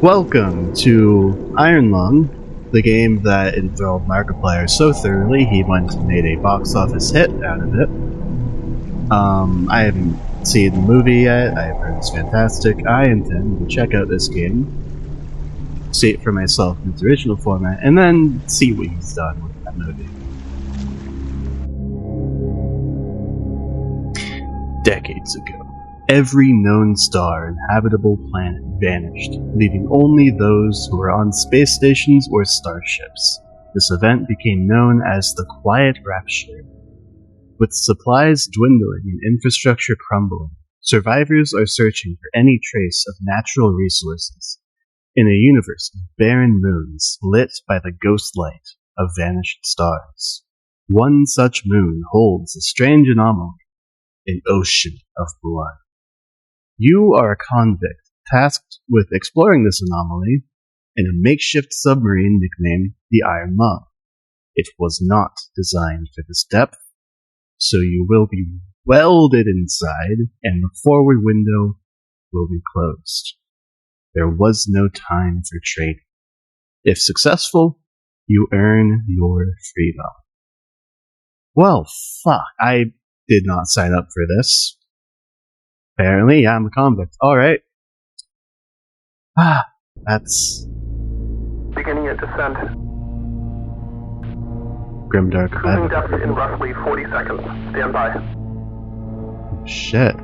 Welcome to Iron Lung, the game that enthralled Markiplier so thoroughly he went and made a box office hit out of it. I haven't seen the movie yet. I've heard it's fantastic. I intend to check out this game, see it for myself in its original format, and then see what he's done with that movie. Decades ago, every known star and habitable planet vanished, leaving only those who were on space stations or starships. This event became known as the Quiet Rapture. With supplies dwindling and infrastructure crumbling, survivors are searching for any trace of natural resources in a universe of barren moons lit by the ghost light of vanished stars. One such moon holds a strange anomaly, an ocean of blood. You are a convict tasked with exploring this anomaly in a makeshift submarine nicknamed the Iron Lung. It was not designed for this depth, so you will be welded inside and the forward window will be closed. There was no time for trading. If successful, you earn your freedom. Well, fuck, I did not sign up for this. Apparently, I'm a convict. Alright. That's... Beginning your descent. Grimdark. Cruising depth in roughly 40 seconds. Stand by. Shit.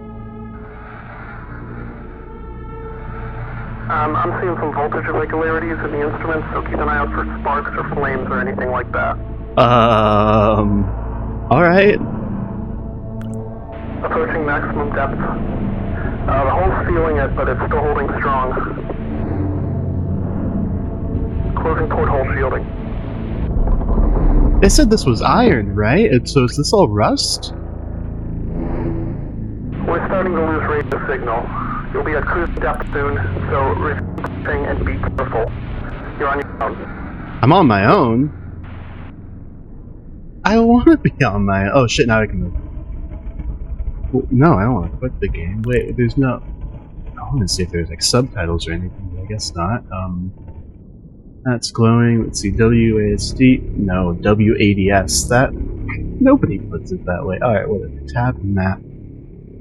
I'm seeing some voltage irregularities in the instruments, so keep an eye out for sparks or flames or anything like that. Alright. Approaching maximum depth. The hull's feeling it, but it's still holding strong. Closing porthole shielding. They said this was iron, right? So is this all rust? We're starting to lose radio signal. You'll be at cruise depth soon, so refreshing and be careful. You're on your own. I'm on my own? I want to be on my own. Oh shit, now I can move. Well, no, I don't want to quit the game. Wait, there's no... I want to see if there's like subtitles or anything, but I guess not. That's glowing. Let's see, WASD. No, WADS. That... Nobody puts it that way. Alright, whatever. Tab map.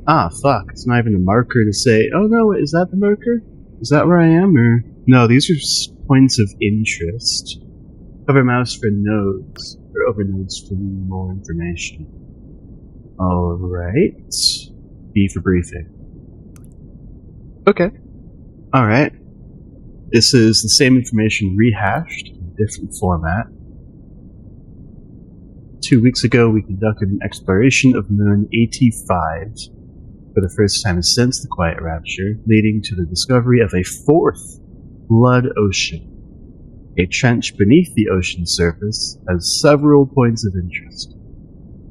Ah, fuck. It's not even a marker to say, oh no, is that the marker? Is that where I am, or... No, these are points of interest. Hover mouse for nodes, or over nodes for more information. Alright. B for briefing. Okay. Alright. This is the same information rehashed in a different format. 2 weeks ago, we conducted an exploration of Moon 85 for the first time since the Quiet Rapture, leading to the discovery of a fourth blood ocean. A trench beneath the ocean surface has several points of interest.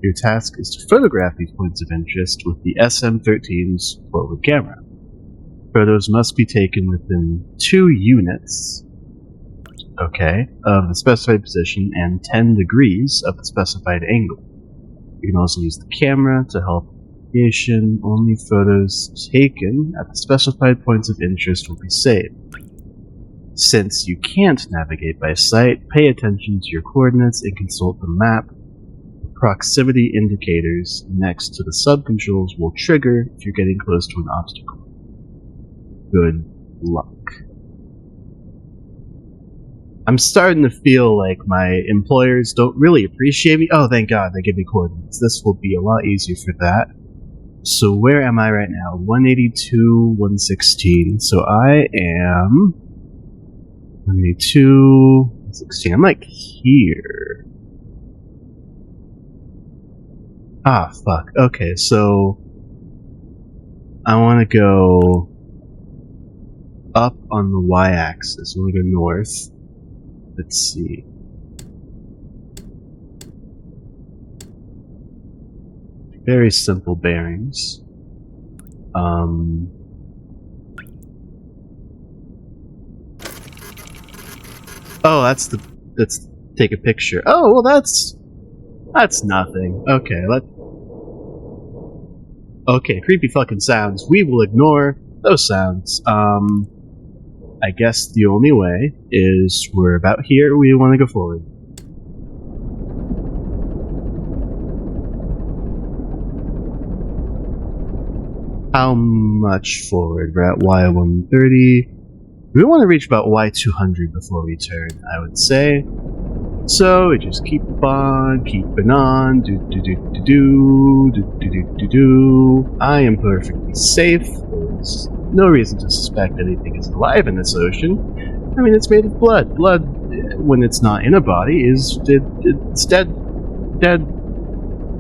Your task is to photograph these points of interest with the SM-13's forward camera. Photos must be taken within 2 units, of the specified position and 10 degrees of the specified angle. You can also use the camera to help navigation. Only photos taken at the specified points of interest will be saved. Since you can't navigate by sight, pay attention to your coordinates and consult the map. Proximity indicators next to the sub-controls will trigger if you're getting close to an obstacle. Good luck. I'm starting to feel like my employers don't really appreciate me. Oh, thank God, they give me coordinates. This will be a lot easier for that. So where am I right now? 182, 116. So I am... 182, 116. I'm like here. Ah, fuck. Okay, so... I want to go... up on the y-axis. I want to go north. Let's see. Very simple bearings. Oh, let's take a picture. Oh, well that's nothing. Okay, creepy fucking sounds. We will ignore those sounds. I guess the only way is we're about here, we want to go forward. How much forward? We're at Y130. We want to reach about Y200 before we turn, I would say. So we just keep on, keeping on. Do. I am perfectly safe. There's no reason to suspect anything is alive in this ocean. I mean, it's made of blood. Blood, when it's not in a body, it's dead.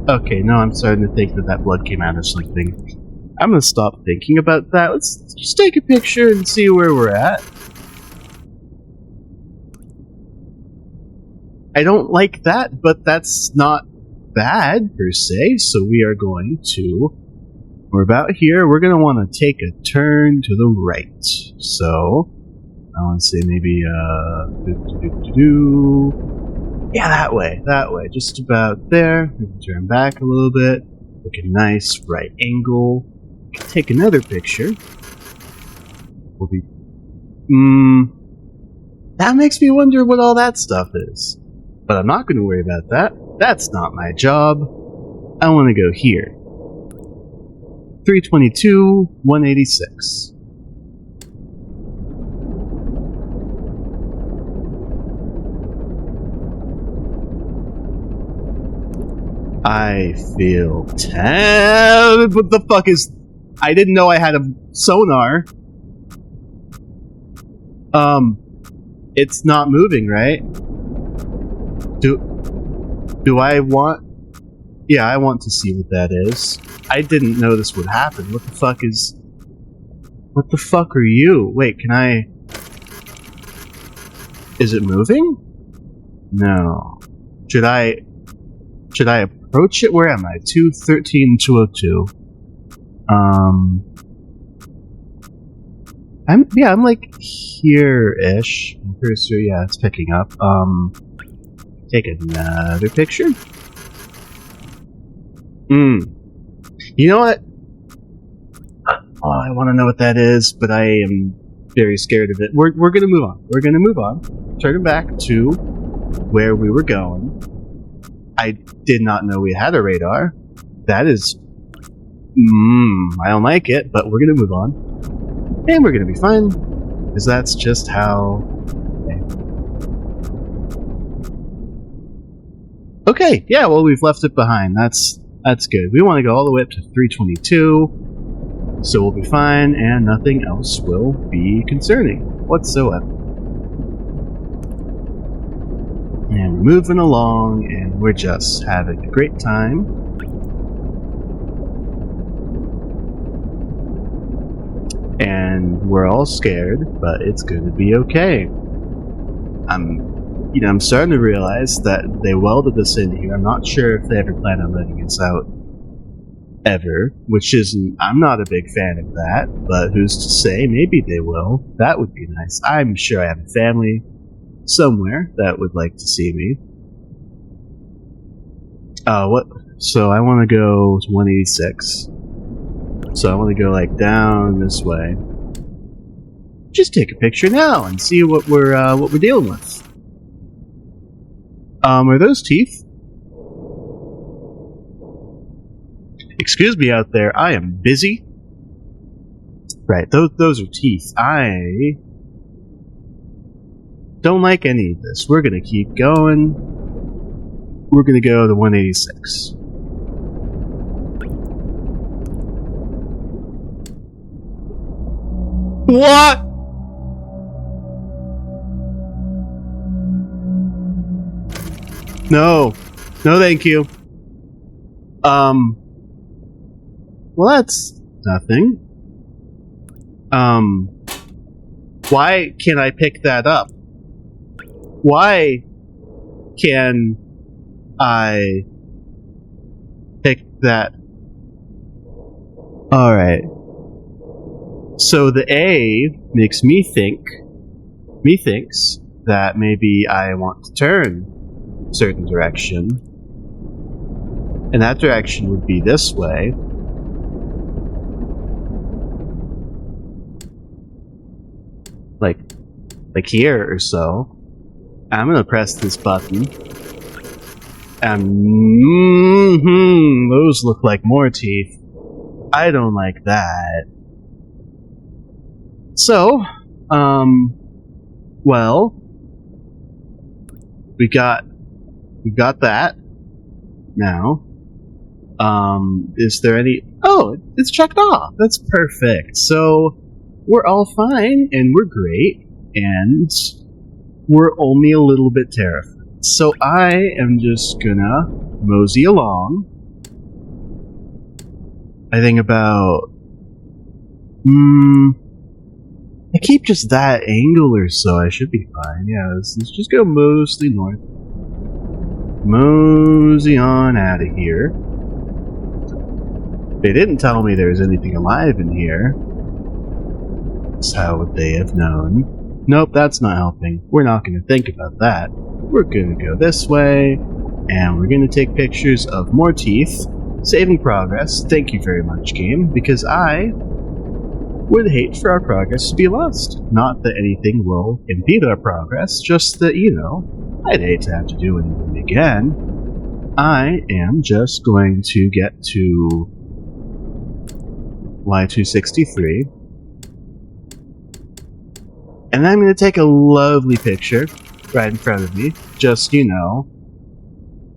Okay, now I'm starting to think that blood came out of something. I'm gonna stop thinking about that. Let's just take a picture and see where we're at. I don't like that, but that's not bad per se, so we are going to... We're about here, we're going to want to take a turn to the right. So, I want to say maybe, yeah, that way, just about there. We can turn back a little bit, look a nice right angle, take another picture. We'll be... that makes me wonder what all that stuff is. But I'm not going to worry about that. That's not my job. I want to go here. 322, 186. I feel what the fuck is... I didn't know I had a sonar. It's not moving, right? Do I want... Yeah, I want to see what that is. I didn't know this would happen. What the fuck is... What the fuck are you? Wait, can I... Is it moving? No. Should I approach it? Where am I? 213, 202. I'm like here-ish. Cursor, yeah, it's picking up. Take another picture. You know what? Oh, I want to know what that is, but I am very scared of it. We're gonna move on. We're gonna move on. Turn back to where we were going. I did not know we had a radar. That is... I don't like it, but we're gonna move on. And we're gonna be fine. Because that's just how... Okay, yeah, well, we've left it behind. That's good. We want to go all the way up to 322, so we'll be fine, and nothing else will be concerning whatsoever. And we're moving along, and we're just having a great time. And we're all scared, but it's going to be okay. I'm starting to realize that they welded us in here. I'm not sure if they ever plan on letting us out ever, which isn't... I'm not a big fan of that, but who's to say? Maybe they will. That would be nice. I'm sure I have a family somewhere that would like to see me. What? So I want to go to 186. So I want to go like down this way. Just take a picture now and see what we're dealing with. Are those teeth? Excuse me out there, I am busy. Right, those are teeth. I don't like any of this. We're gonna keep going. We're gonna go to 186. What? No. No, thank you. Well, that's nothing. Why can't I pick that up? Why can I pick that? Alright. So the A makes me thinks that maybe I want to turn a certain direction. And that direction would be this way. like here or so. I'm gonna press this button. And those look like more teeth. I don't like that. So, well, we got that now. Is there any? Oh, it's checked off. That's perfect. So we're all fine and we're great and we're only a little bit terrified. So I am just gonna mosey along. I think about I keep just that angle or so. I should be fine. Yeah, let's just go mostly north. Mosey on out of here. They didn't tell me there was anything alive in here. So how would they have known? Nope, that's not helping. We're not going to think about that. We're going to go this way, and we're going to take pictures of more teeth. Saving progress. Thank you very much, game, because I would hate for our progress to be lost. Not that anything will impede our progress, just that, I'd hate to have to do anything again. I am just going to get to Y263. And I'm going to take a lovely picture right in front of me. Just,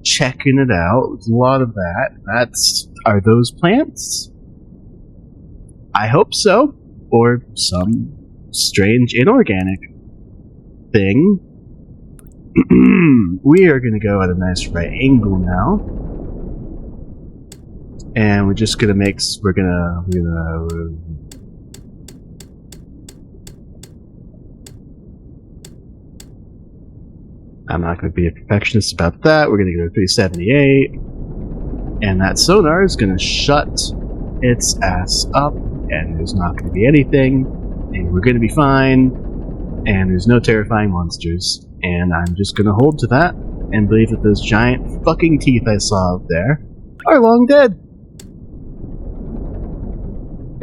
checking it out. There's a lot of that. Are those plants? I hope so. Or some strange inorganic thing. We are going to go at a nice right angle now. And we're just going to I'm not going to be a perfectionist about that. We're going to go to 378. And that sonar is going to shut its ass up. And there's not going to be anything. And we're going to be fine. And there's no terrifying monsters. And I'm just going to hold to that. And believe that those giant fucking teeth I saw out there are long dead.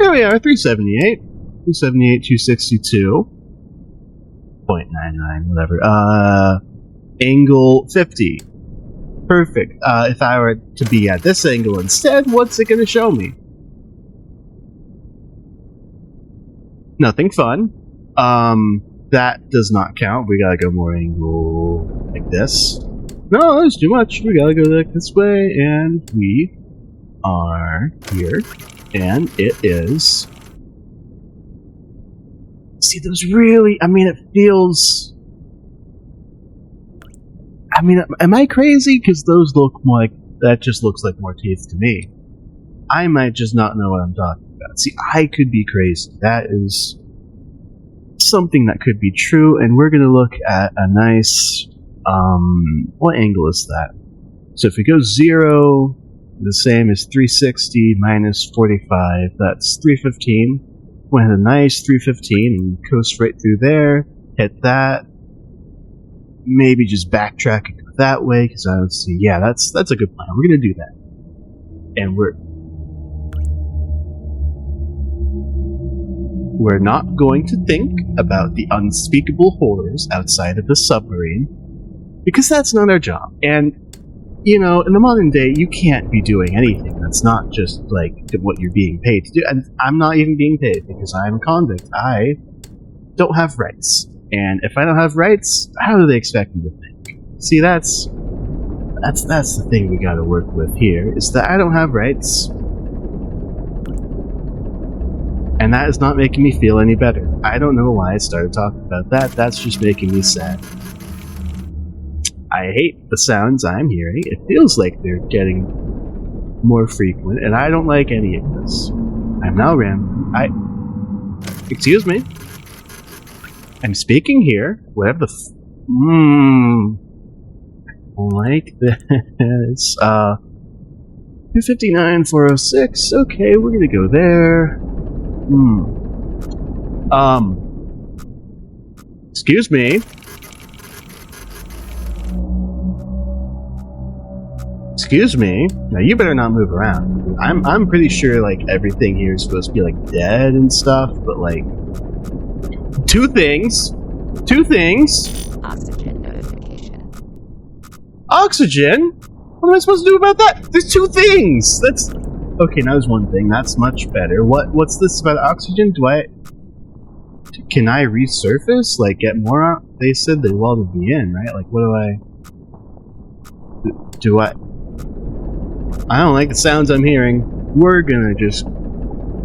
Here we are, 378. 378, 262. 0.99, whatever. Angle 50. Perfect. If I were to be at this angle instead, what's it going to show me? Nothing fun. That does not count. We gotta go more angle like this. No, that's too much. We gotta go like this way, and we are here. And it is... See, those really... it feels... am I crazy? Because those look more like... That just looks like more teeth to me. I might just not know what I'm talking about. See, I could be crazy. That is something that could be true, and we're going to look at a nice... what angle is that? So if we go 0, the same as 360 minus 45, that's 315. We'll hit a nice 315 and coast right through there, hit that. Maybe just backtrack and go that way, because I don't see... Yeah, that's a good plan. We're going to do that. And we're not going to think about the unspeakable horrors outside of the submarine, because that's not our job. And, in the modern day, you can't be doing anything that's not just, what you're being paid to do. And I'm not even being paid, because I'm a convict. I don't have rights. And if I don't have rights, how do they expect me to think? See, that's the thing we gotta work with here, is that I don't have rights. And that is not making me feel any better. I don't know why I started talking about that. That's just making me sad. I hate the sounds I'm hearing. It feels like they're getting more frequent, and I don't like any of this. I'm now rambling. Excuse me. I'm speaking here. Whatever the like this. 259, 406. Okay, we're gonna go there. Excuse me. Excuse me. Now you better not move around. I'm pretty sure everything here is supposed to be dead and stuff, but Two things. Oxygen notification. Oxygen? What am I supposed to do about that? There's two things! That's... Okay, now there's one thing. That's much better. What's this about oxygen? Can I resurface? Like, get more... They said they welded me in, right? Like, what do I... I don't like the sounds I'm hearing. We're gonna just...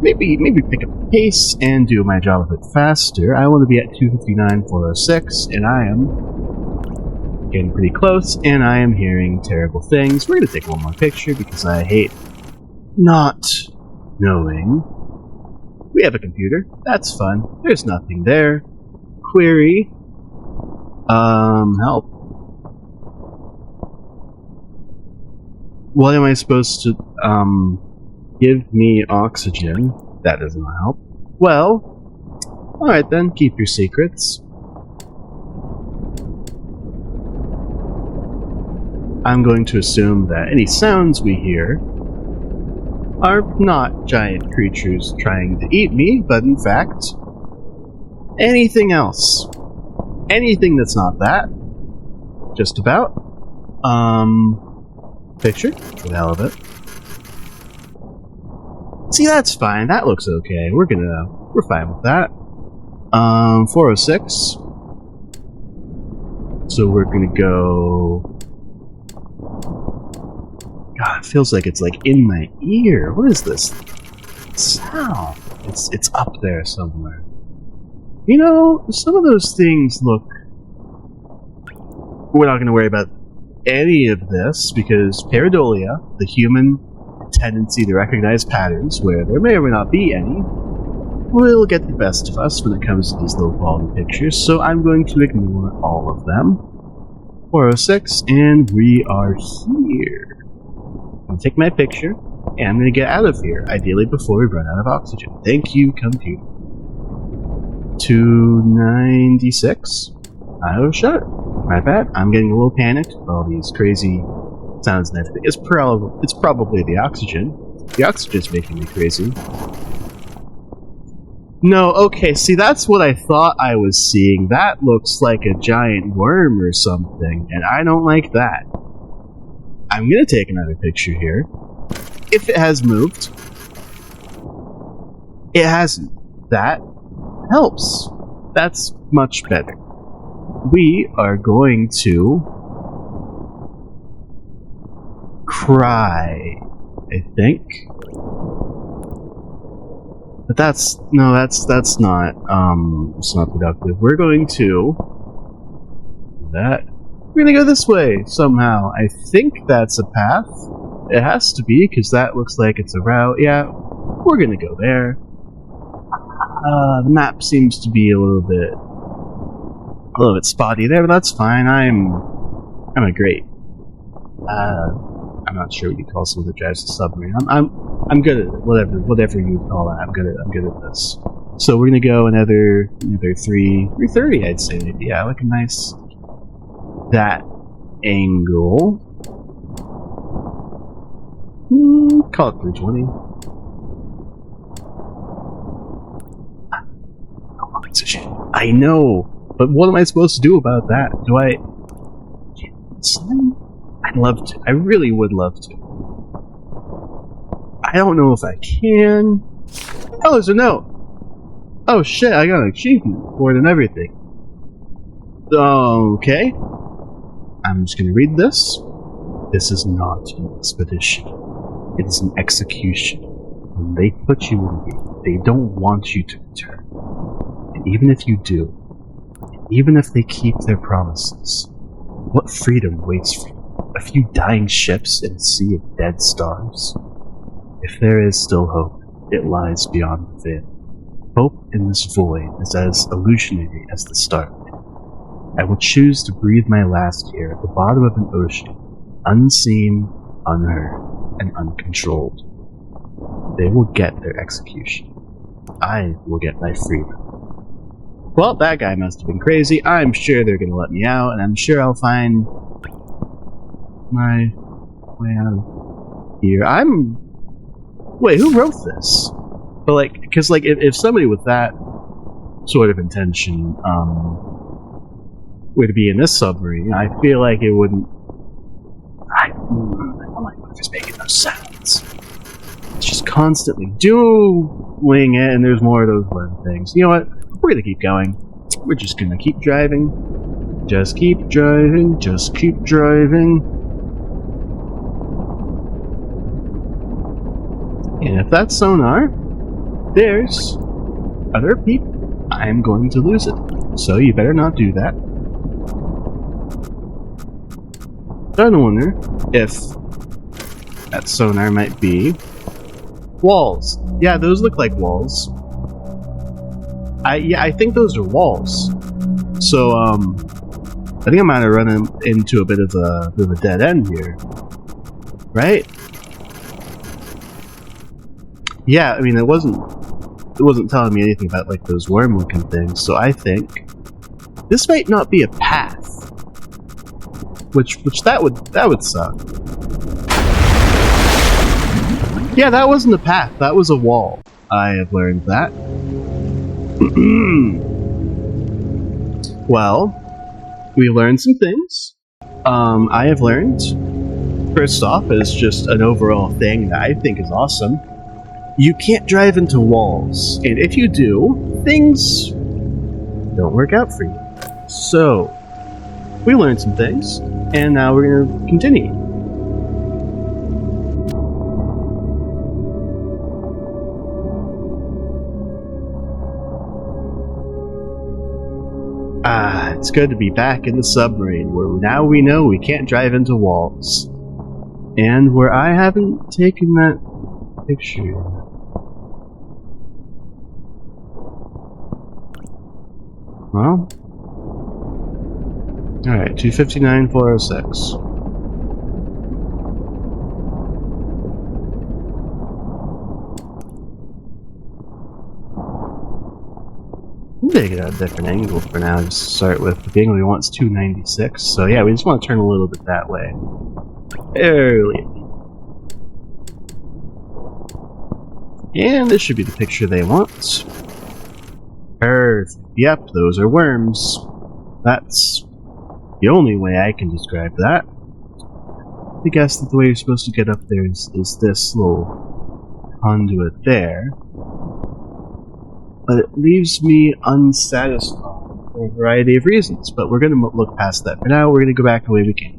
Maybe pick up the pace and do my job a bit faster. I want to be at 259.406, and I am getting pretty close, and I am hearing terrible things. We're gonna take one more picture because I hate not knowing. We have a computer. That's fun. There's nothing there. Query. Help. What am I supposed to, give me oxygen? That doesn't help. Well, alright then, keep your secrets. I'm going to assume that any sounds we hear are not giant creatures trying to eat me, but in fact, anything else. Anything that's not that. Just about. Picture, for the hell of it. See, that's fine. That looks okay. We're fine with that. 406. So we're gonna go... God, it feels like it's like in my ear. What is this sound? It's up there somewhere. You know, some of those things look... We're not gonna worry about any of this because pareidolia, the human tendency to recognize patterns where there may or may not be any, will get the best of us when it comes to these low quality pictures, so I'm going to ignore all of them. 406, and we are here. I'm going to take my picture, and I'm going to get out of here, ideally before we run out of oxygen. Thank you, computer. 296. Oh, shut. My bad. I'm getting a little panicked with all these crazy sounds and everything. It's probably the oxygen. The oxygen's making me crazy. No, okay, see, that's what I thought I was seeing. That looks like a giant worm or something, and I don't like that. I'm gonna take another picture here. If it has moved. It hasn't. That helps. That's much better. We are going to cry, I think. But that's not it's not productive. We're going to do that. We're gonna go this way somehow. I think that's a path. It has to be, because that looks like it's a route. Yeah, we're gonna go there. The map seems to be a little bit spotty there, but that's fine. I'm a great I'm not sure what you call someone that drives a submarine. I'm good at it. Whatever you call that. I'm good at this. So we're gonna go another 330, I'd say maybe. Yeah, like a nice that angle. Call it 320. I know, but what am I supposed to do about that? Do I? I'd love to. I really would love to. I don't know if I can. Oh, there's a note. Oh shit! I got an achievement for it and everything. Okay. I'm just gonna read this. This is not an expedition. It is an execution. When they put you in here, they don't want you to return. And even if you do, even if they keep their promises, what freedom waits for you? A few dying ships in a sea of dead stars? If there is still hope, it lies beyond the veil. Hope in this void is as illusionary as the start. I will choose to breathe my last here at the bottom of an ocean, unseen, unheard, and uncontrolled. They will get their execution. I will get my freedom. Well, that guy must have been crazy. I'm sure they're gonna let me out, and I'm sure I'll find my way out of here. Wait, who wrote this? But, like, because, like, if somebody with that sort of intention were to be in this submarine, I feel like it wouldn't. Oh my god, just making those sounds. It's just constantly doing it, and there's more of those worm things. You know what? We're gonna keep going. We're just gonna keep driving. Just keep driving. Just keep driving. And if that's sonar, there's other people. I'm going to lose it. So you better not do that. I wonder if that sonar might be walls. Yeah, those look like walls. I think those are walls. So I think I might have run into a bit of a dead end here, right? Yeah, I mean it wasn't telling me anything about like those worm-looking things. So I think this might not be a path, which that would suck. Yeah, that wasn't a path. That was a wall. I have learned that. Well, we learned some things. I have learned, first off, as just an overall thing that I think is awesome, you can't drive into walls. And if you do, things don't work out for you. So, we learned some things, and now we're going to continue. It's good to be back in the submarine, where now we know we can't drive into walls. And where I haven't taken that picture. Well. Alright, 259, 406. I'm gonna get a different angle for now, just to start with. The angle we want is 296, so yeah, we just want to turn a little bit that way. Early. And this should be the picture they want. Perfect. Yep, those are worms. That's the only way I can describe that. I guess that the way you're supposed to get up there is this little conduit there. But it leaves me unsatisfied for a variety of reasons. But we're going to look past that. For now, we're going to go back the way we came.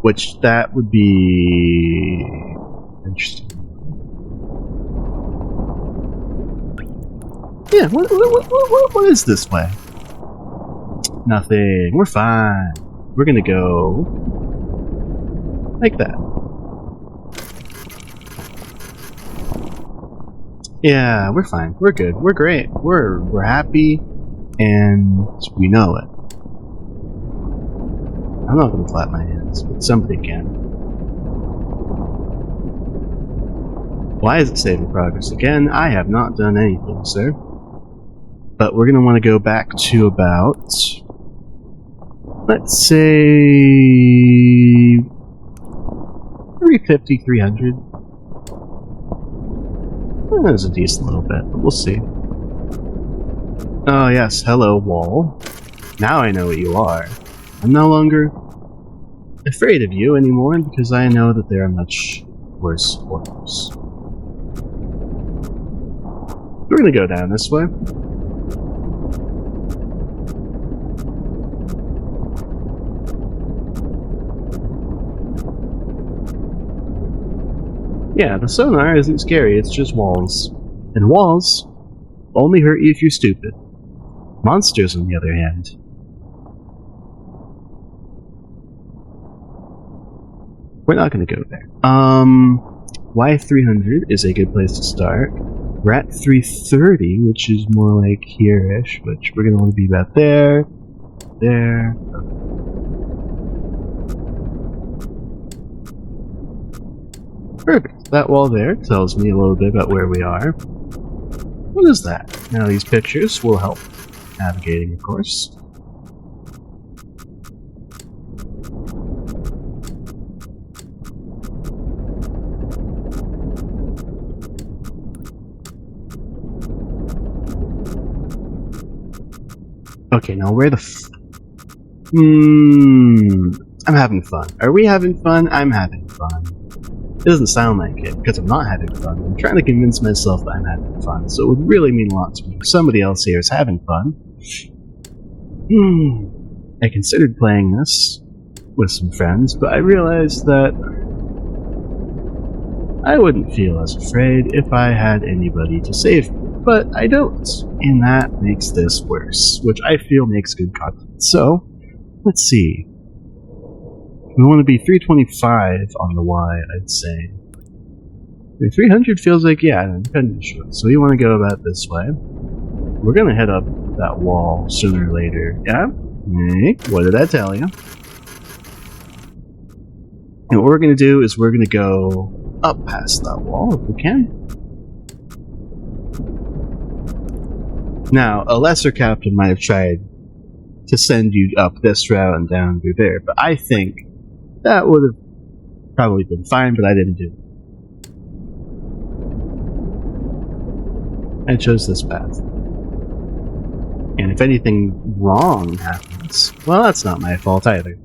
Which, that would be interesting. Yeah, what is this way? Nothing. We're fine. We're going to go like that. Yeah, we're fine. We're good. We're great. We're happy, and we know it. I'm not gonna clap my hands, but somebody can. Why is it saving progress again? I have not done anything, sir. But we're gonna want to go back to about, let's say, 350, 300. That was a decent little bit, but we'll see. Oh yes, hello wall. Now I know what you are. I'm no longer afraid of you anymore because I know that there are much worse forms. We're gonna go down this way. Yeah, the sonar isn't scary, it's just walls. And walls only hurt you if you're stupid. Monsters, on the other hand. We're not gonna go there. Y300 is a good place to start. We're at 330, which is more like here-ish, which we're gonna want to be about there. There. Perfect. That wall there tells me a little bit about where we are. What is that? Now these pictures will help navigating, of course. Okay, now where the I'm having fun. Are we having fun? I'm having fun. It doesn't sound like it, because I'm not having fun. I'm trying to convince myself that I'm having fun, so it would really mean a lot to me if somebody else here is having fun. I considered playing this with some friends, but I realized that I wouldn't feel as afraid if I had anybody to save me, but I don't, and that makes this worse, which I feel makes good content. So, let's see. We want to be 325 on the Y, I'd say. 300 feels like, yeah, I'm kind of sure. So we want to go about this way. We're going to head up that wall sooner or later. Yeah? What did I tell you? And what we're going to do is we're going to go up past that wall if we can. Now, a lesser captain might have tried to send you up this route and down through there, but I think that would have probably been fine, but I didn't do it. I chose this path. And if anything wrong happens, well, that's not my fault either.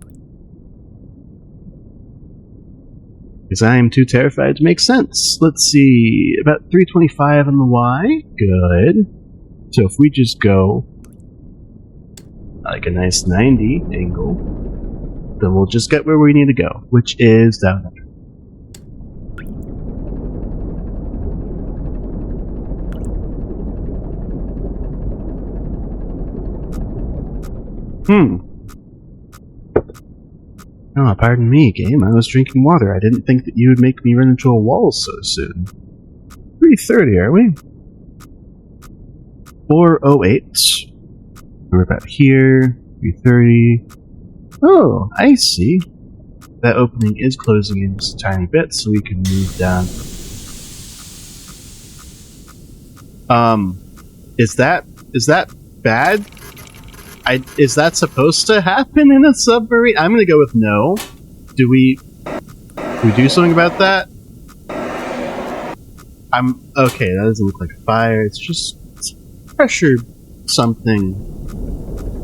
Because I am too terrified to make sense. Let's see, about 325 on the Y. Good. So if we just go like a nice 90 angle, then we'll just get where we need to go, which is down there. Oh, pardon me, game. I was drinking water. I didn't think that you would make me run into a wall so soon. 330, are we? 408. We're about here. 330. Oh, I see. That opening is closing in just a tiny bit, so we can move down. Is that bad? Is that supposed to happen in a submarine? I'm gonna go with no. Do we do something about that? Okay, that doesn't look like a fire. It's just pressure something.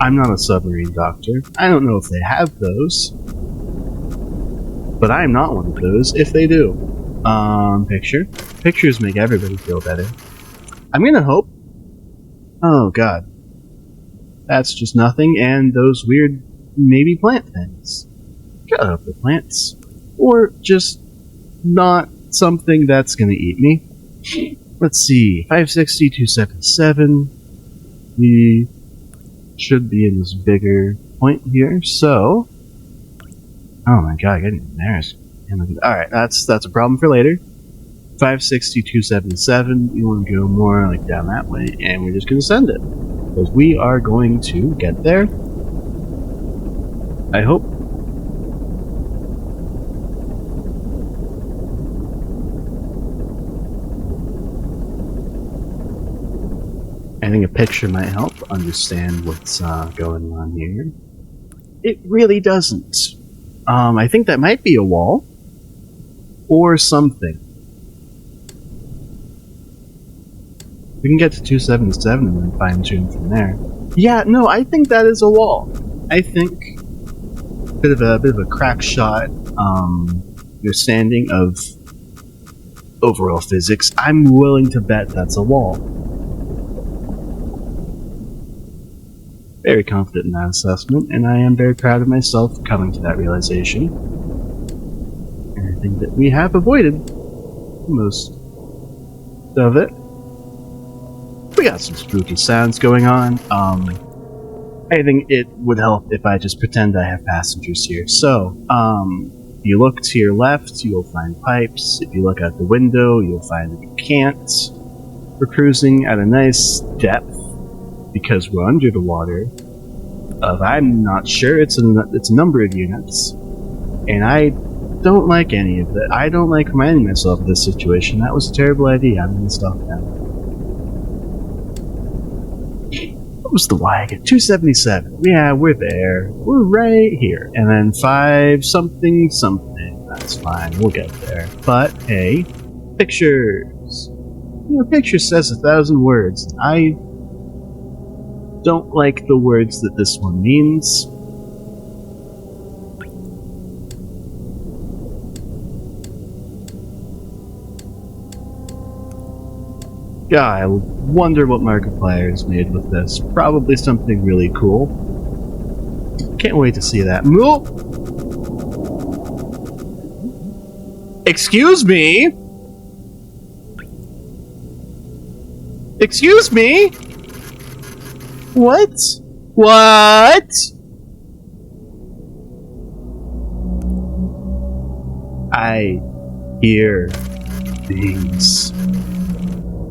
I'm not a submarine doctor. I don't know if they have those. But I'm not one of those if they do. Picture. Pictures make everybody feel better. I'm gonna hope. Oh god. That's just nothing, and those weird, maybe plant things. God, I hope they're plants. Or just not something that's gonna eat me. Let's see, 560, 277. We should be in this bigger point here, so... Oh my god, getting embarrassed. Alright, that's a problem for later. 560, 277. We want to go more like down that way, and we're just gonna send it. Because we are going to get there. I hope. I think a picture might help understand what's going on here. It really doesn't. I think that might be a wall. Or something. We can get to 277 and then fine-tune from there. Yeah, no, I think that is a wall. I think bit of a crack shot understanding of overall physics. I'm willing to bet that's a wall. Very confident in that assessment, and I am very proud of myself for coming to that realization. And I think that we have avoided most of it. We got some spooky sounds going on. I think it would help if I just pretend I have passengers here. So, if you look to your left, you'll find pipes. If you look out the window, you'll find that you can't. We're cruising at a nice depth because we're under the water. I'm not sure. It's a number of units, and I don't like any of it. I don't like reminding myself of this situation. That was a terrible idea. I'm gonna stop now. What was the Y again? 277. Yeah, we're there. We're right here. And then 5 something something. That's fine. We'll get there. But, hey, pictures. You know, picture says 1,000 words. don't like the words that this one means. God, I wonder what Markiplier is made with this. Probably something really cool. Can't wait to see that. Excuse me? Excuse me? What? What? I hear things.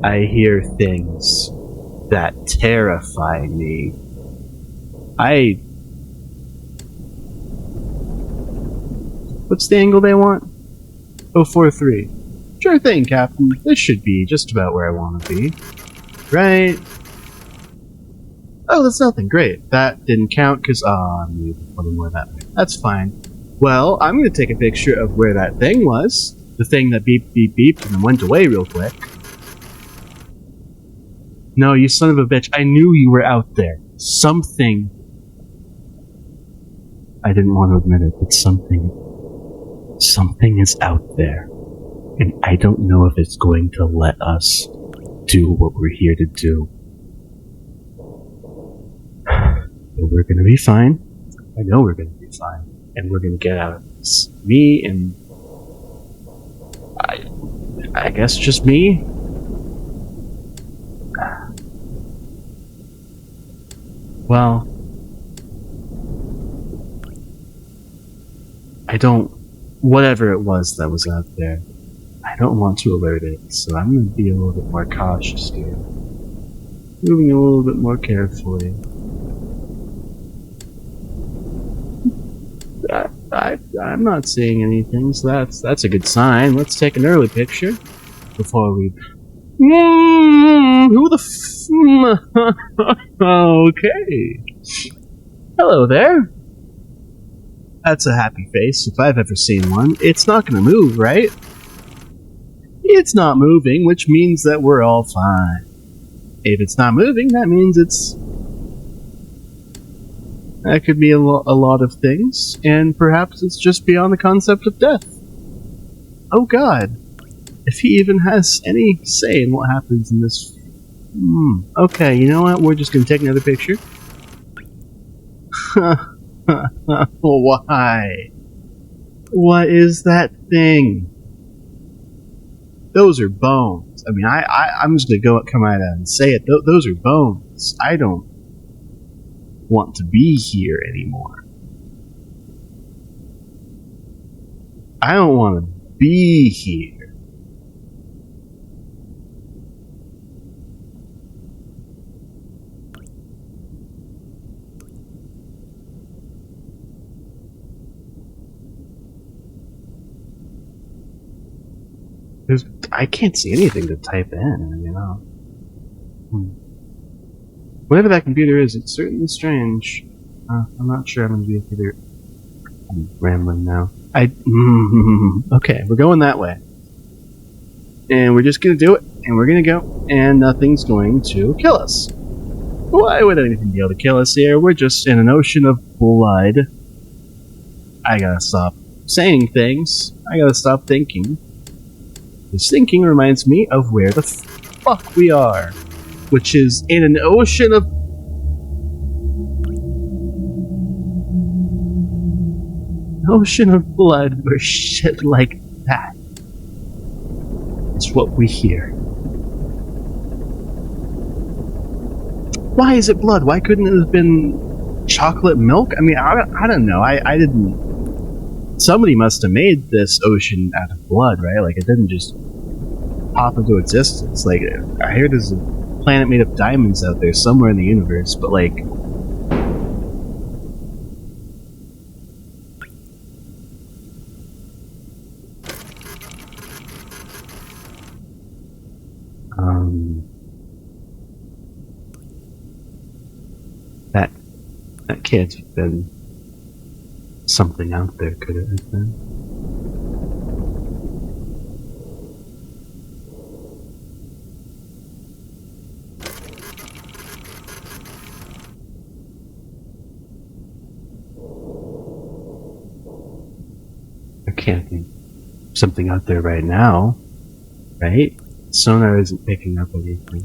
I hear things that terrify me. What's the angle they want? 043. Sure thing, Captain. This should be just about where I want to be. Right? Oh, that's nothing. Great. That didn't count because, I'm going to put more that way. That's fine. Well, I'm going to take a picture of where that thing was. The thing that beeped, beep, beeped, and then went away real quick. No, you son of a bitch. I knew you were out there. Something. I didn't want to admit it, but something is out there. And I don't know if it's going to let us do what we're here to do. But we're gonna be fine. I know we're gonna be fine. And we're gonna get out of this. Me and... I guess just me? Well... I don't... Whatever it was that was out there, I don't want to alert it, so I'm going to be a little bit more cautious here. Moving a little bit more carefully. I'm not seeing anything, so that's a good sign. Let's take an early picture before we... who the okay. Hello there. That's a happy face, if I've ever seen one. It's not going to move, right? It's not moving, which means that we're all fine. If it's not moving, that means it's... That could be a lot of things, and perhaps it's just beyond the concept of death. Oh god. If he even has any say in what happens in this... Okay, you know what? We're just going to take another picture. Why? What is that thing? Those are bones. I mean, I'm just gonna come out and say it. Those are bones. I don't want to be here anymore. I don't want to be here. I can't see anything to type in, you know. Whatever that computer is, it's certainly strange. I'm not sure I'm going to be able to... I'm rambling now. Okay, we're going that way. And we're just going to do it, and we're going to go, and nothing's going to kill us. Why would anything be able to kill us here? We're just in an ocean of blood. I gotta stop saying things. I gotta stop thinking. This thinking reminds me of where the fuck we are, which is in an ocean of... ocean of blood where shit like that is what we hear. Why is it blood? Why couldn't it have been chocolate milk? I mean, I don't know. I didn't... Somebody must have made this ocean out of blood, right? Like, it didn't just pop into existence. Like, I hear there's a planet made of diamonds out there somewhere in the universe, but like... That can't have been something out there, could it have been? can't be something out there right now, right? Sonar isn't picking up anything.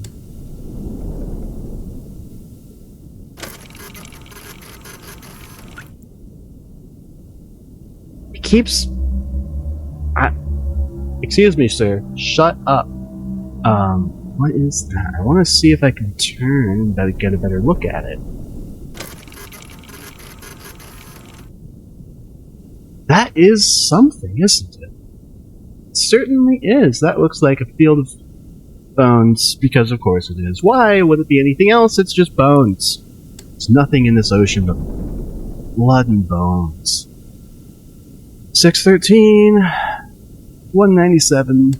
It keeps... Excuse me, sir. Shut up. What is that? I want to see if I can turn and get a better look at it. That is something, isn't it? It certainly is. That looks like a field of bones, because of course it is. Why would it be anything else? It's just bones. There's nothing in this ocean but blood and bones. 613, 197.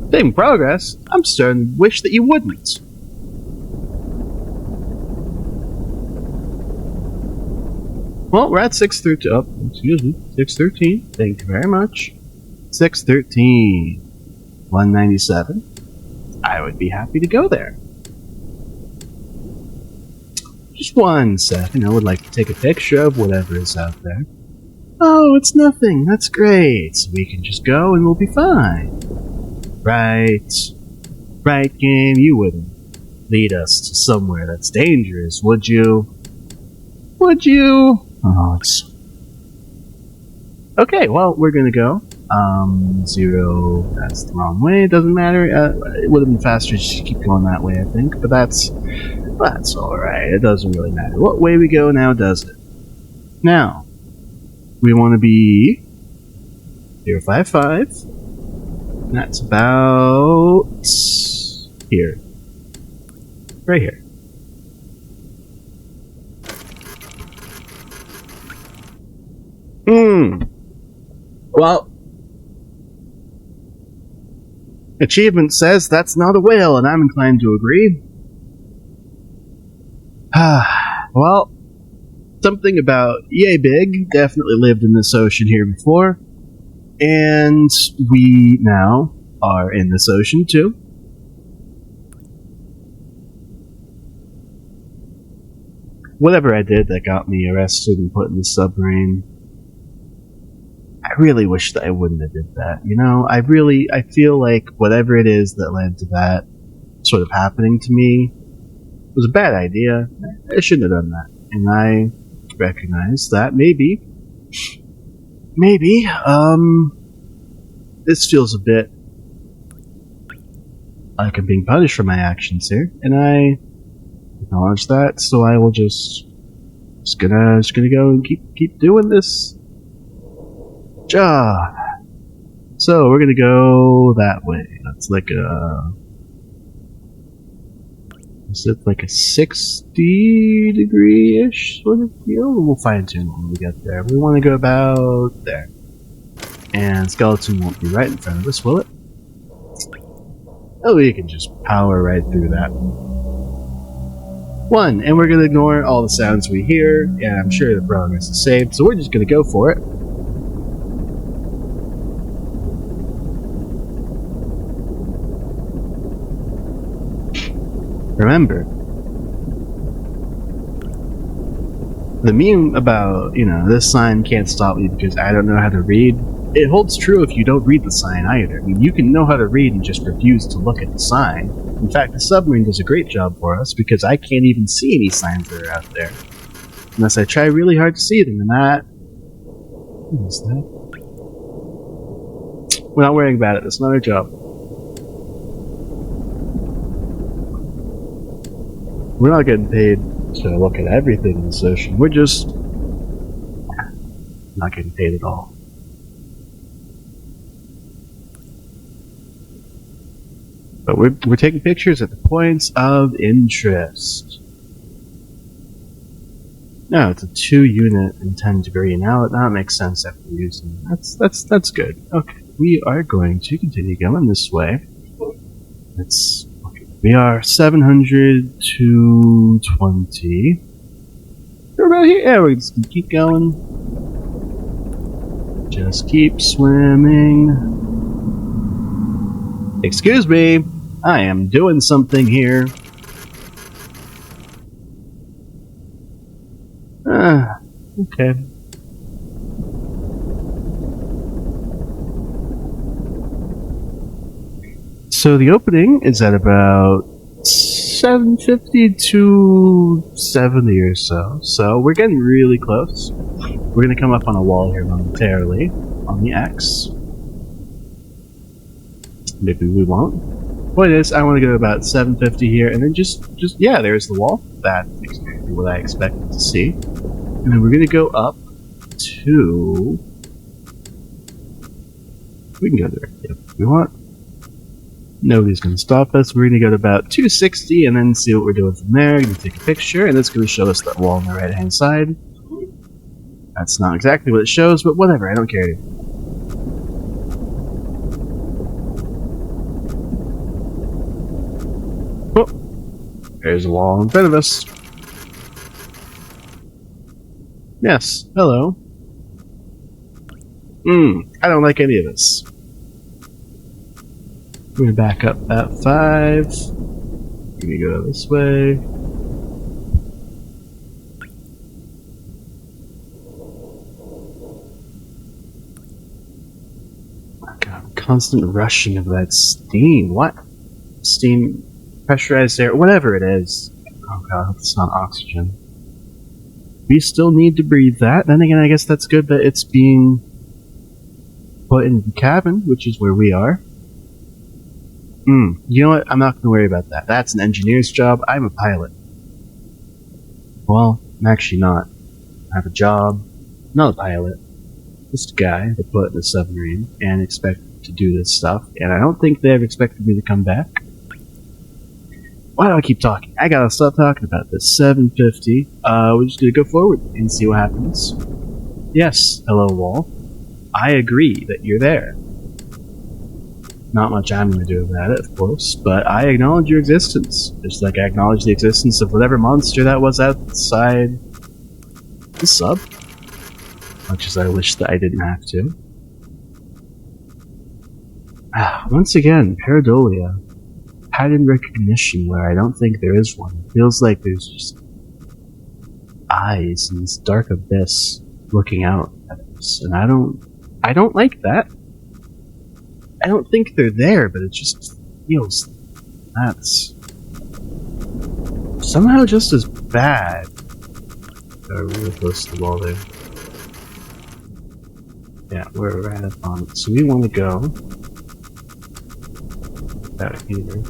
Making progress? I'm starting to wish that you wouldn't. Well, we're at 613. Oh, excuse me. 613. Thank you very much. 613. 197. I would be happy to go there. Just 1 second. I would like to take a picture of whatever is out there. Oh, it's nothing. That's great. So we can just go and we'll be fine. Right. Right, game. You wouldn't lead us to somewhere that's dangerous, would you? Would you? Oh, it's... Okay, well, we're gonna go. 0, that's the wrong way, it doesn't matter. It would have been faster to just keep going that way, I think, but that's alright, it doesn't really matter. What way we go now, does it? Now, we want to be 055, that's about here. Right here. Well, achievement says that's not a whale, and I'm inclined to agree. Well, something about yay big definitely lived in this ocean here before, and we now are in this ocean too. Whatever I did that got me arrested and put in the submarine, I really wish that I wouldn't have did that. You know, I feel like whatever it is that led to that sort of happening to me was a bad idea. I shouldn't have done that. And I recognize that maybe, this feels a bit like I'm being punished for my actions here. And I acknowledge that, so I will just gonna go and keep doing this job. So we're gonna go that way. That's like is it like a 60 degree-ish sort of deal? We'll fine tune it when we get there. We want to go about there. And skeleton won't be right in front of us, will it? Oh, we can just power right through that. 1, and we're gonna ignore all the sounds we hear, and I'm sure the progress is saved, so we're just gonna go for it. Remember, the meme about, this sign can't stop me because I don't know how to read, it holds true if you don't read the sign either. I mean, you can know how to read and just refuse to look at the sign. In fact, the submarine does a great job for us because I can't even see any signs that are out there. Unless I try really hard to see them, and that... What is that? We're not worrying about it, that's not our job. We're not getting paid to look at everything in this ocean. We're just not getting paid at all. But we're taking pictures at the points of interest. No, it's a 2-unit and 10 degree. Now that makes sense after using it. That's good. Okay, we are going to continue going this way. We are 700 to 20. We're about here. Yeah, we're just gonna keep going. Just keep swimming. Excuse me, I am doing something here. Okay. So the opening is at about 750 to 70 or so. So we're getting really close. We're going to come up on a wall here momentarily on the X. Maybe we won't. Point is, I want to go about 750 here, and then yeah, there's the wall. That's exactly what I expected to see. And then we're going to go up to... We can go there if we want. Nobody's going to stop us. We're going to go to about 260 and then see what we're doing from there. Going to take a picture, and it's going to show us that wall on the right-hand side. That's not exactly what it shows, but whatever. I don't care. Oh, there's a wall in front of us. Yes, hello. I don't like any of this. We're going to back up about 5. We're going to go this way. Oh God, constant rushing of that steam. What? Steam, pressurized air, whatever it is. Oh God, it's not oxygen. We still need to breathe that. Then again, I guess that's good that it's being put in the cabin, which is where we are. You know what? I'm not going to worry about that. That's an engineer's job. I'm a pilot. Well, I'm actually not. I have a job. I'm not a pilot. Just a guy they put in a submarine and expect to do this stuff. And I don't think they've expected me to come back. Why do I keep talking? I gotta stop talking about this. 750. We're just gonna go forward and see what happens. Yes, hello wall. I agree that you're there. Not much I'm going to do about it, of course, but I acknowledge your existence. Just like I acknowledge the existence of whatever monster that was outside the sub. Much as I wish that I didn't have to. Once again, pareidolia. Pattern recognition where I don't think there is one. It feels like there's just eyes in this dark abyss looking out at us, and I don't like that. I don't think they're there, but it just feels that's somehow just as bad. Oh, really close to the wall there. Yeah, we're right up on it. So we want to go about here.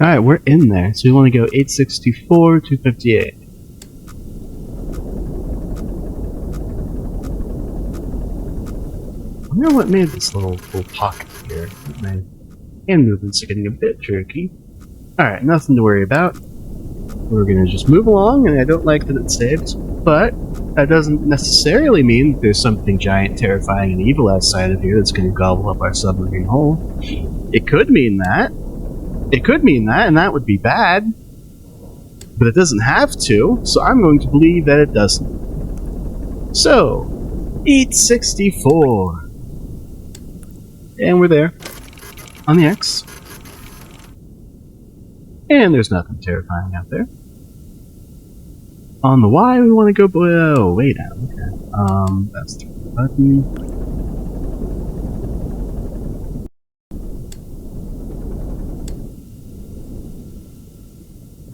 Alright, we're in there, so we want to go 864, 258. I wonder what made this little pocket here. My hand movements are getting a bit jerky. Alright, nothing to worry about. We're gonna just move along, and I don't like that it saves, but that doesn't necessarily mean that there's something giant, terrifying, and evil outside of here that's gonna gobble up our submarine hull. It could mean that. It could mean that, and that would be bad. But it doesn't have to, so I'm going to believe that it doesn't. So, 864. And we're there. On the X. And there's nothing terrifying out there. On the Y, we want to go way down. Okay. That's the button.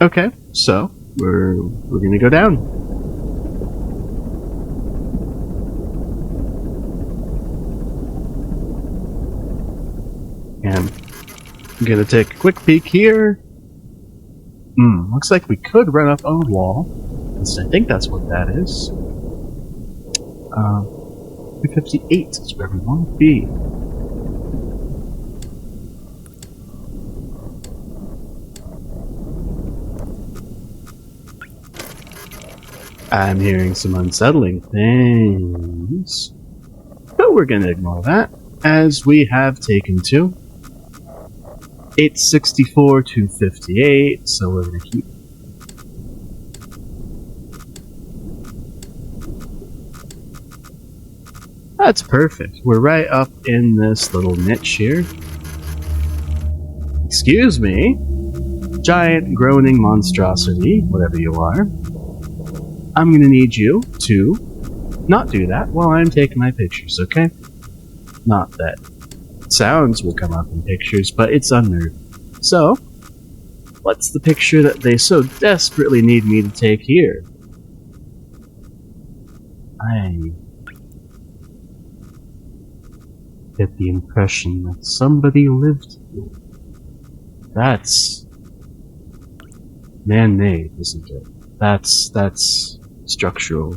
Okay, so we're gonna go down. And I'm gonna take a quick peek here. Looks like we could run up on a wall. I think that's what that is. 358 is where we want to be. I'm hearing some unsettling things, but we're gonna ignore that, as we have taken to 864 to 58, so we're gonna keep That's perfect. We're right up in this little niche here. Excuse me, giant groaning monstrosity, whatever you are. I'm gonna need you to not do that while I'm taking my pictures, okay? Not that sounds will come up in pictures, but it's unnerving. So, what's the picture that they so desperately need me to take here? I get the impression that somebody lived here. That's man-made, isn't it? That's structural.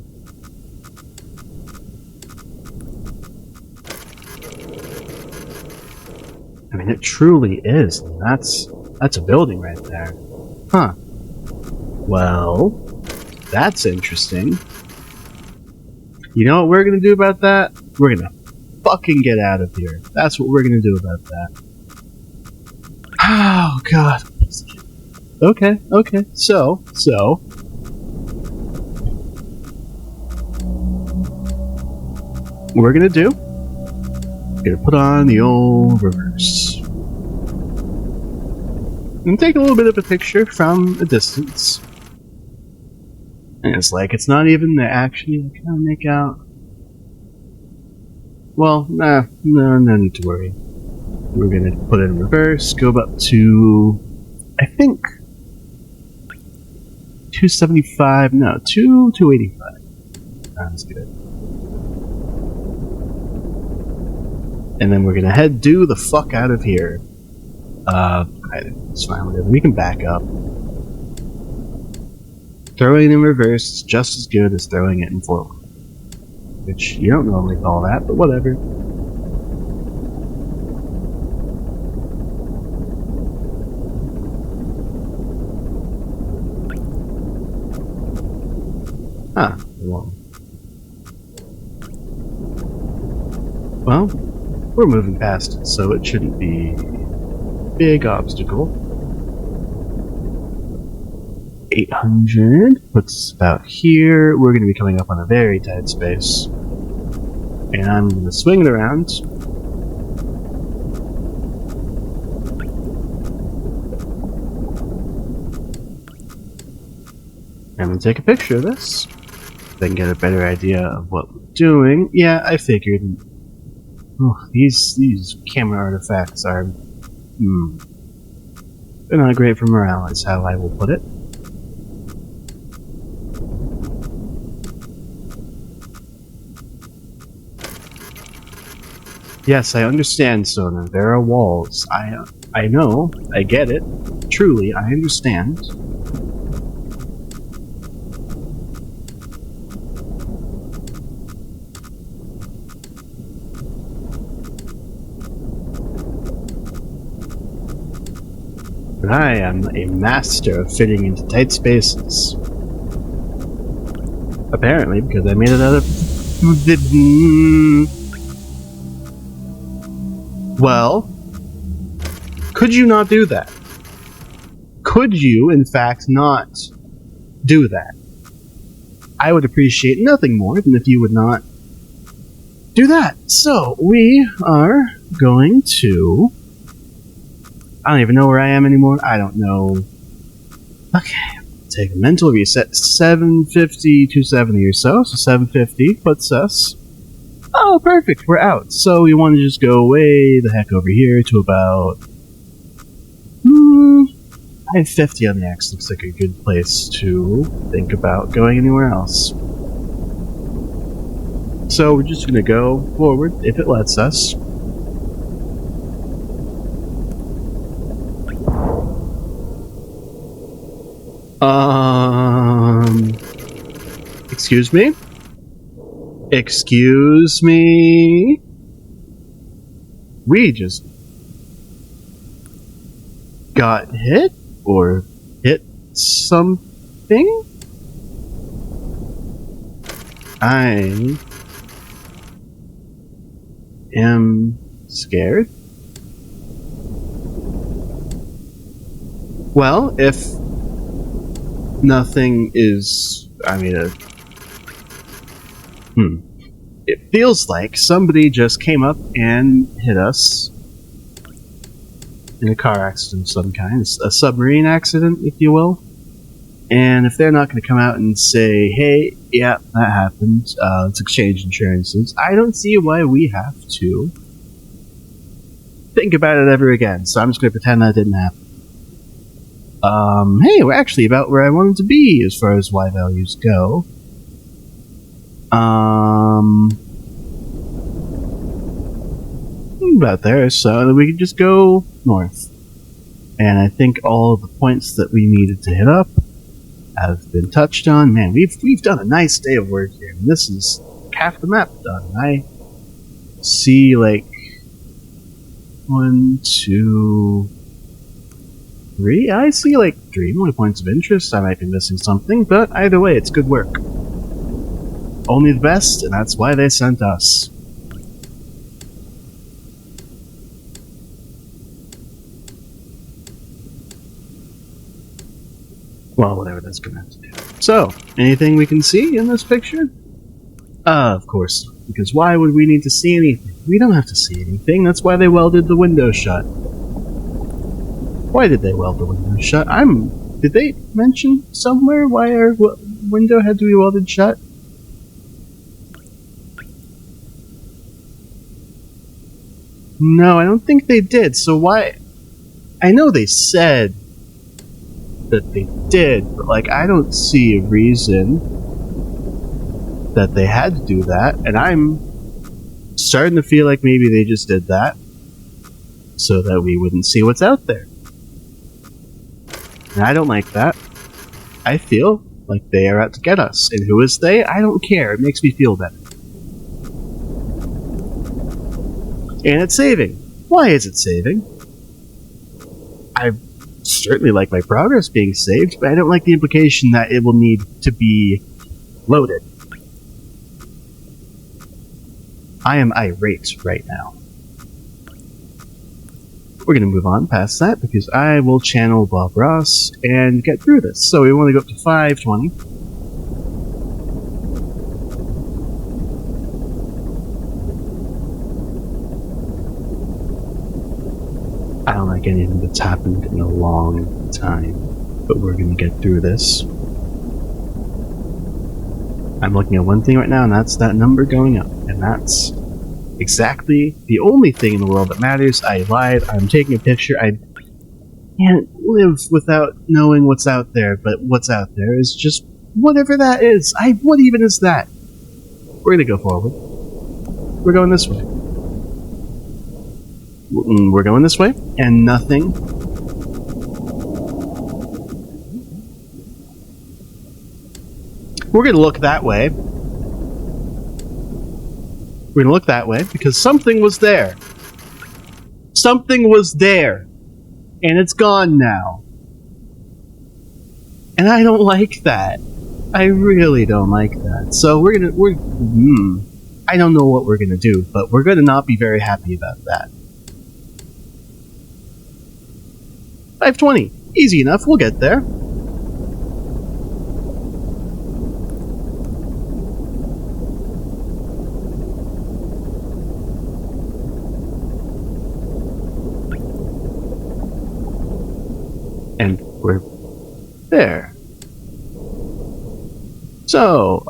I mean, it truly is. That's a building right there. Huh. Well, that's interesting. You know what we're gonna do about that? We're gonna fucking get out of here. That's what we're gonna do about that. Oh, God. Okay. So. What we're gonna do, we're gonna put on the old reverse. And take a little bit of a picture from a distance. And it's like, it's not even the action you kind of make out. Well, no need to worry. We're gonna put it in reverse, go up to, I think, 275, no, 285. That's good. And then we're gonna head due the fuck out of here. It's fine, whatever. We can back up. Throwing it in reverse is just as good as throwing it in forward. Which you don't normally call that, but whatever. Well, we're moving past it, so it shouldn't be a big obstacle. 800 puts us about here. We're going to be coming up on a very tight space. And I'm going to swing it around. I'm going to take a picture of this. Then get a better idea of what we're doing. Yeah, I figured. These camera artifacts are... they're not great for morale, is how I will put it. Yes, I understand, Sona. There are walls. I know. I get it. Truly, I understand. But I am a master of fitting into tight spaces. Apparently, because I made it out of... Well, could you not do that? Could you, in fact, not do that? I would appreciate nothing more than if you would not do that. So, we are going to... I don't even know where I am anymore. I don't know. Okay, take a mental reset. 750, 270 or so. So 750 puts us... Oh, perfect, we're out. So we want to just go way the heck over here to about... 550 on the X looks like a good place to think about going anywhere else. So we're just going to go forward, if it lets us. Excuse me? Excuse me? We just got hit? Or hit something? I am scared. Well, if nothing is... It feels like somebody just came up and hit us in a car accident of some kind, a submarine accident, if you will. And if they're not going to come out and say, hey, yeah, that happened, let's exchange insurances, I don't see why we have to think about it ever again. So I'm just going to pretend that didn't happen. Hey, we're actually about where I wanted to be as far as Y values go. About there, so we can just go north. And I think all of the points that we needed to hit up have been touched on. Man, we've done a nice day of work here. And this is half the map done. I see like 1, 2, 3. I see like 3 more points of interest. I might be missing something, but either way, it's good work. Only the best, and that's why they sent us. Well, whatever that's gonna have to do. So, anything we can see in this picture? Of course not, because why would we need to see anything? We don't have to see anything, that's why they welded the window shut. Why did they weld the window shut? Did they mention somewhere why our window had to be welded shut? No, I don't think they did, so why? I know they said that they did, but like I don't see a reason that they had to do that, and I'm starting to feel like maybe they just did that so that we wouldn't see what's out there. And I don't like that. I feel like they are out to get us, and who is they? I don't care, it makes me feel better. And it's saving. Why is it saving? I certainly like my progress being saved, but I don't like the implication that it will need to be loaded. I am irate right now. We're going to move on past that because I will channel Bob Ross and get through this. So we want to go up to 520. I don't like anything that's happened in a long time, but we're going to get through this. I'm looking at one thing right now, and that's that number going up. And that's exactly the only thing in the world that matters. I lied. I'm taking a picture. I can't live without knowing what's out there, but what's out there is just whatever that is. What even is that? We're going to go forward. We're going this way. We're going this way, and nothing. We're going to look that way. We're going to look that way because something was there. Something was there. And it's gone now. And I don't like that. I really don't like that. So I don't know what we're going to do, but we're going to not be very happy about that. 520. Easy enough, we'll get there. And we're there. So,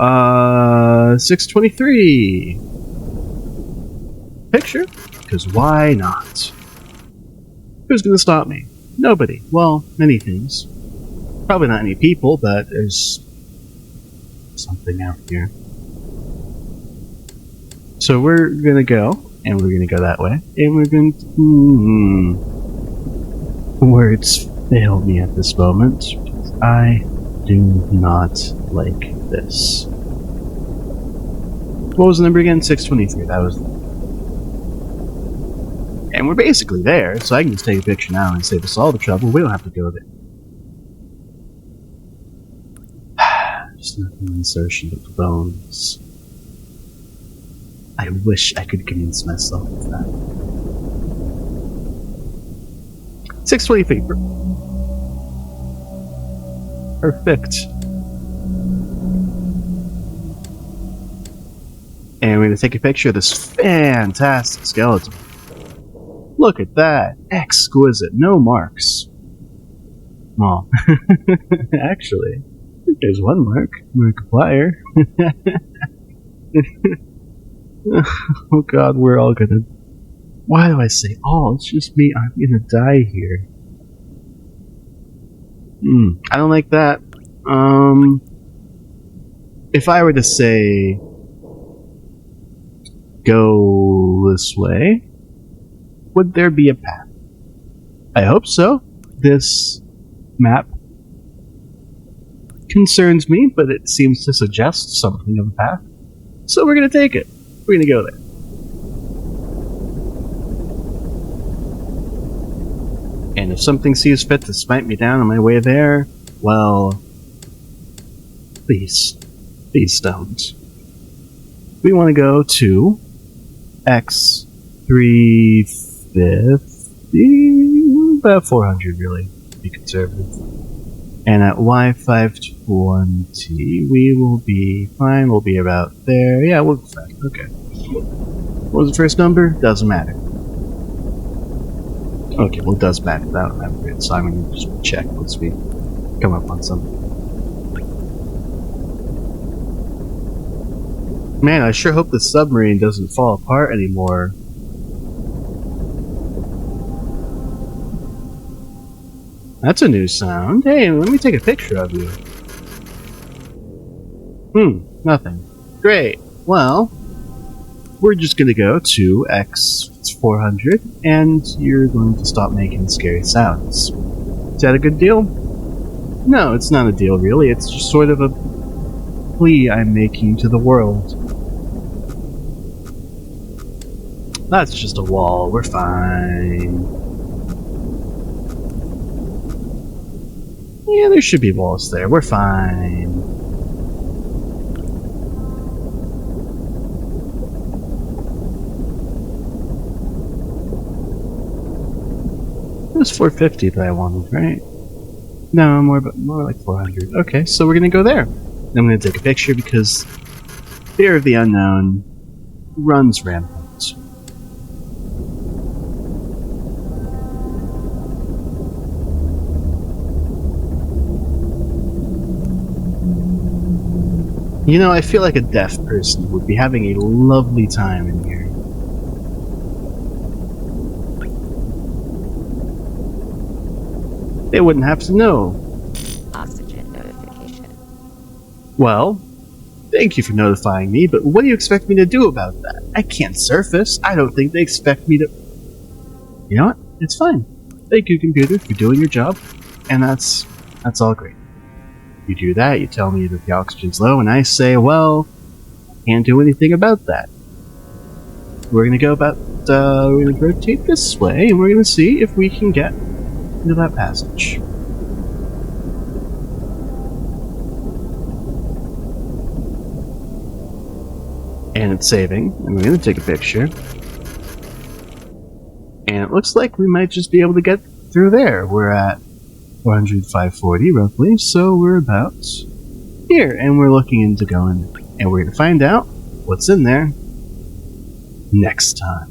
623. Picture? Because why not? Who's gonna stop me? Nobody. Well, many things. Probably not any people, but there's something out here. So we're gonna go, and we're gonna go that way, and we're gonna... Words fail me at this moment. I do not like this. What was the number again? 623. That was... And we're basically there, so I can just take a picture now and save us all the trouble. We don't have to go there. Just nothing insertion but the bones. I wish I could convince myself of that. 620 feet. Perfect. And we're going to take a picture of this fantastic skeleton. Look at that. Exquisite. No marks. Oh. Actually, there's one mark. Markiplier. Oh god, we're all gonna... Why do I say all? It's just me. I'm gonna die here. I don't like that. If I were to say... go this way, would there be a path? I hope so. This map concerns me, but it seems to suggest something of a path. So we're gonna take it. We're gonna go there. And if something sees fit to smite me down on my way there, well, please don't. We want to go to X350, about 400 really, to be conservative. And at Y520, we will be fine. We'll be about there. Yeah, we'll be fine. Okay. What was the first number? Doesn't matter. Okay, well, it does matter. I don't remember it, so I'm going to just check once we come up on something. Man, I sure hope the submarine doesn't fall apart anymore. That's a new sound. Hey, let me take a picture of you. Nothing. Great. Well, we're just gonna go to X400, and you're going to stop making scary sounds. Is that a good deal? No, it's not a deal, really. It's just sort of a plea I'm making to the world. That's just a wall. We're fine. Yeah, there should be walls there. We're fine. It was 450 that I wanted, right? No, more like 400. Okay, so we're gonna go there. I'm gonna take a picture because fear of the unknown runs rampant. You know, I feel like a deaf person would be having a lovely time in here. They wouldn't have to know. Oxygen notification. Well, thank you for notifying me, but what do you expect me to do about that? I can't surface. I don't think they expect me to... You know what? It's fine. Thank you, computer, for doing your job, and that's all great. You do that, you tell me that the oxygen's low, and I say, well, can't do anything about that. We're gonna go about, we're gonna rotate this way, and we're gonna see if we can get into that passage. And it's saving, and we're gonna take a picture. And it looks like we might just be able to get through there. We're at 400, 540 roughly, so we're about here, and we're looking into going, and we're going to find out what's in there next time.